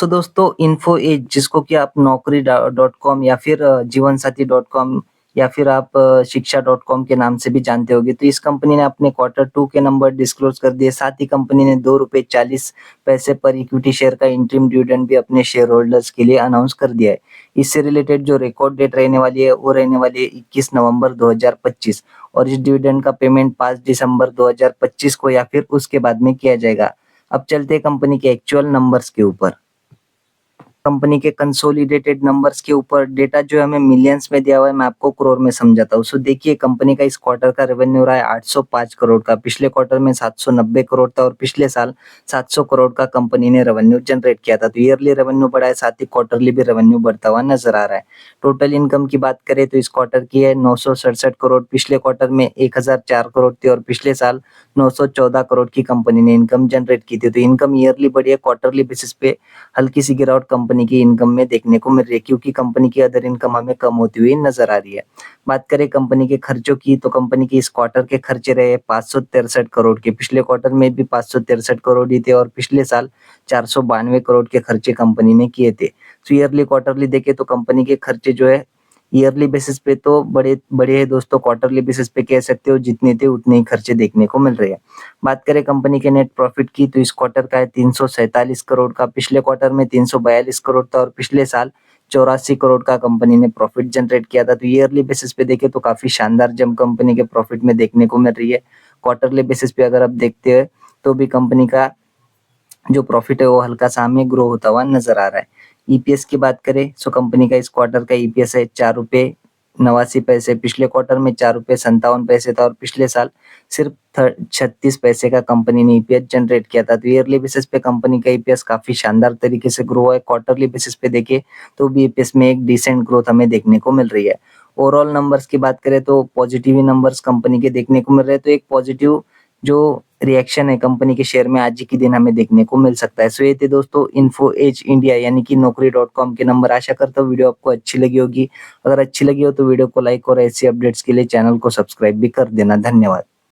सो दोस्तों info as जिसको कि आप नौकरी डॉट कॉम या फिर जीवनसाथी डॉट कॉम या फिर आप शिक्षा डॉट कॉम के नाम से भी जानते होंगे। तो इस कंपनी ने अपने क्वार्टर 2 के नंबर डिस्क्लोज कर दिए। साथ ही कंपनी ने ₹2.40 पर इक्विटी शेयर का इंटरिम डिविडेंड भी अपने शेयर होल्डर्स के लिए अनाउंस कर दिया है। इससे रिलेटेड जो रिकॉर्ड डेट रहने वाली है वो रहने वाली है 21 नवंबर 2025 और इस डिविडेंड का पेमेंट 5 दिसंबर 2025 को या फिर उसके बाद में किया जाएगा। अब चलते हैं कंपनी के एक्चुअल नंबर्स के ऊपर। कंपनी के कंसोलिडेटेड नंबर्स के ऊपर डेटा जो है हमें मिलियंस में दिया हुआ है, मैं आपको करोड़ में समझाता हूँ। सो देखिए कंपनी का इस क्वार्टर का रेवेन्यू रहा है 805 करोड़ का, पिछले क्वार्टर में 790 करोड़ था और पिछले साल 700 करोड़ का कंपनी ने रेवेन्यू जनरेट किया था। तो ईयरली रेवेन्यू बढ़ा है, साथ ही क्वार्टरली भी रेवेन्यू बढ़ता हुआ नजर आ रहा है। टोटल इनकम की बात करें तो इस क्वार्टर की है 967 करोड़, पिछले क्वार्टर में 1004 करोड़ थी और पिछले साल 914 करोड़ की कंपनी ने इनकम जनरेट की थी। तो इनकम ईयरली बढ़ी है, क्वार्टरली बेसिस पे हल्की सी गिरावट कंपनी की इनकम में देखने को मिल रही है क्योंकि कंपनी की अदर इनकम हमें कम होती हुई नजर आ रही है। बात करें कंपनी के खर्चों की तो कंपनी के इस क्वार्टर के खर्चे रहे 563 करोड़ के, पिछले क्वार्टर में भी 563 करोड़ ही थे और पिछले साल 492 करोड़ के खर्चे कंपनी ने किए थे। तो ईयरली क्वार्टरली देखे तो कंपनी के खर्चे जो है ईयरली बेसिस पे तो बड़े बड़े है दोस्तों, क्वार्टरली बेसिस पे कह सकते हो जितने थे उतने ही खर्चे देखने को मिल रहे हैं। बात करें कंपनी के नेट प्रॉफिट की तो इस क्वार्टर का है 347 करोड़ का, पिछले क्वार्टर में 342 करोड़ था और पिछले साल 84 करोड़ का कंपनी ने प्रॉफिट जनरेट किया था। तो ईयरली बेसिस पे देखें तो काफी शानदार जंप कंपनी के प्रॉफिट में देखने को मिल रही है। क्वार्टरली बेसिस पे अगर आप देखते हैं तो भी कंपनी का जो प्रॉफिट है वो हल्का सा हमें ग्रो होता हुआ नजर आ रहा है। ईपीएस की बात करें सो कंपनी का इस क्वार्टर का ईपीएस है ₹4.89, पिछले क्वार्टर में ₹4.57 था और पिछले साल सिर्फ 36 पैसे का कंपनी ने ईपीएस जनरेट किया था। तो ईयरली बेसिस पे कंपनी का ईपीएस काफी शानदार तरीके से ग्रो है। क्वार्टरली बेसिस पे देखे तो भी ईपीएस में एक डिसेंट ग्रोथ हमें देखने को मिल रही है। ओवरऑल नंबर्स की बात करें तो पॉजिटिव ही नंबर्स कंपनी के देखने को मिल रहे हैं। तो एक पॉजिटिव जो रिएक्शन है कंपनी के शेयर में आज ही के दिन हमें देखने को मिल सकता है। सो ये थे दोस्तों इन्फो एज इंडिया यानी कि नौकरी डॉट कॉम के नंबर। आशा करता हूँ वीडियो आपको अच्छी लगी होगी। अगर अच्छी लगी हो तो वीडियो को लाइक और ऐसी अपडेट्स के लिए चैनल को सब्सक्राइब भी कर देना। धन्यवाद।